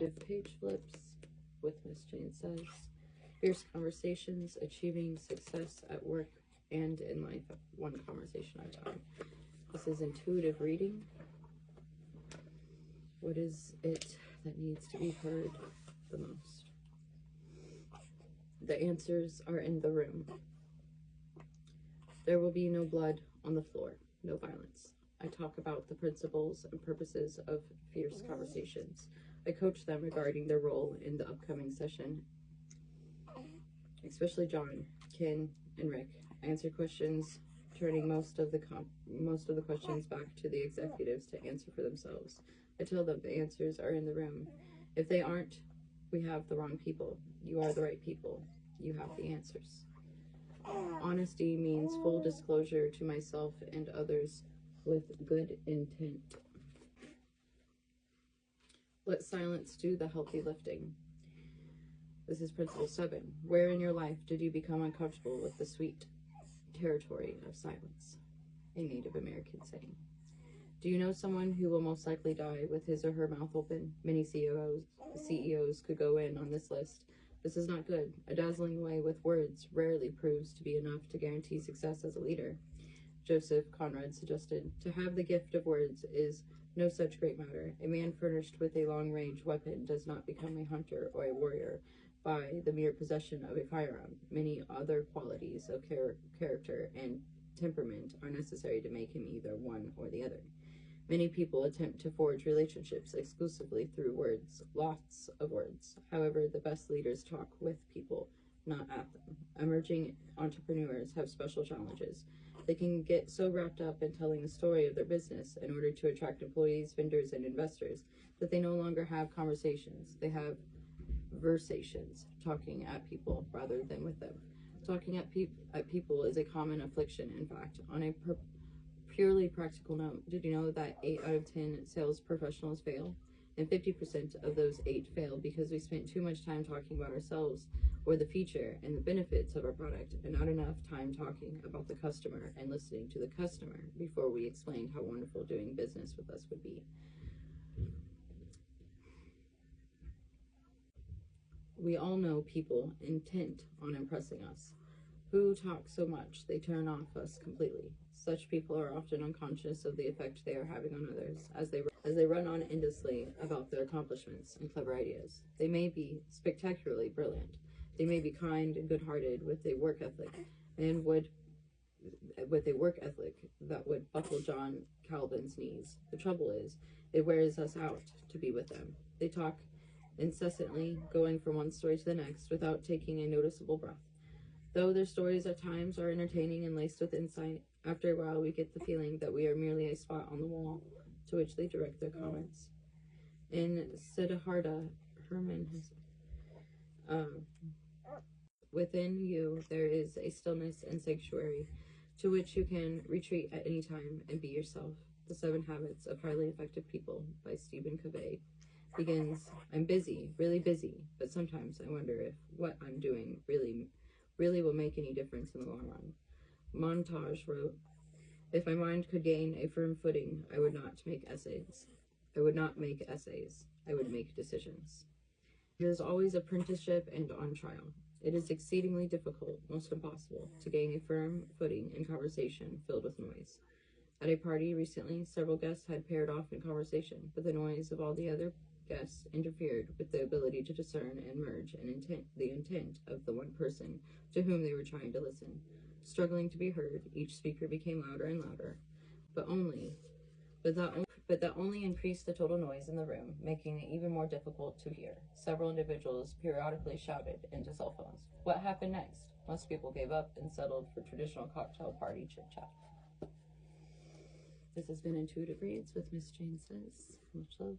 Intuitive page flips with Miss Jane Says. Fierce conversations, achieving success at work and in life, one conversation at a time. This is intuitive reading. What is it that needs to be heard the most? The answers are in the room. There will be no blood on the floor, no violence. I talk about the principles and purposes of fierce conversations. I coach them regarding their role in the upcoming session, especially John, Ken, and Rick. I answer questions, turning most of the questions back to the executives to answer for themselves. I tell them the answers are in the room. If they aren't, we have the wrong people. You are the right people. You have the answers. Honesty means full disclosure to myself and others with good intent. Let silence do the healthy lifting. This is Principle 7. Where in your life did you become uncomfortable with the sweet territory of silence? A Native American saying. Do you know someone who will most likely die with his or her mouth open? Many CEOs could go in on this list. This is not good. A dazzling way with words rarely proves to be enough to guarantee success as a leader. Joseph Conrad suggested, to have the gift of words is no such great matter. A man furnished with a long-range weapon does not become a hunter or a warrior by the mere possession of a firearm. Many other qualities of character and temperament are necessary to make him either one or the other. Many people attempt to forge relationships exclusively through words, lots of words. However, the best leaders talk with people, not at them. Emerging entrepreneurs have special challenges. They can get so wrapped up in telling the story of their business in order to attract employees, vendors, and investors that they no longer have conversations. They have versations, talking at people rather than with them. Talking at people is a common affliction, in fact. On a purely practical note, did you know that 8 out of 10 sales professionals fail? And 50% of those 8 fail because we spent too much time talking about ourselves or the feature and the benefits of our product, and not enough time talking about the customer and listening to the customer before we explained how wonderful doing business with us would be. We all know people intent on impressing us, who talk so much they turn off us completely. Such people are often unconscious of the effect they are having on others as they run on endlessly about their accomplishments and clever ideas. They may be spectacularly brilliant. They may be kind and good-hearted with a work ethic that would buckle John Calvin's knees. The trouble is, it wears us out to be with them. They talk incessantly, going from one story to the next without taking a noticeable breath. Though their stories at times are entertaining and laced with insight, after a while we get the feeling that we are merely a spot on the wall to which they direct their comments. In Siddhartha, Herman has within you there is a stillness and sanctuary to which you can retreat at any time and be yourself. The 7 Habits of Highly Effective People by Stephen Covey begins, I'm busy, really busy, but sometimes I wonder if what I'm doing really will make any difference in the long run. Montage wrote, if my mind could gain a firm footing, I would not make essays. I would make decisions. It is always apprenticeship and on trial. It is exceedingly difficult, most impossible, to gain a firm footing in conversation filled with noise. At a party recently, several guests had paired off in conversation, but the noise of all the other guests interfered with the ability to discern and merge the intent of the one person to whom they were trying to listen. Struggling to be heard, each speaker became louder and louder, but that only increased the total noise in the room, making it even more difficult to hear. Several individuals periodically shouted into cell phones. What happened next? Most people gave up and settled for traditional cocktail party chit-chat. This has been Intuitive Reads with Miss Jane Says. Much love.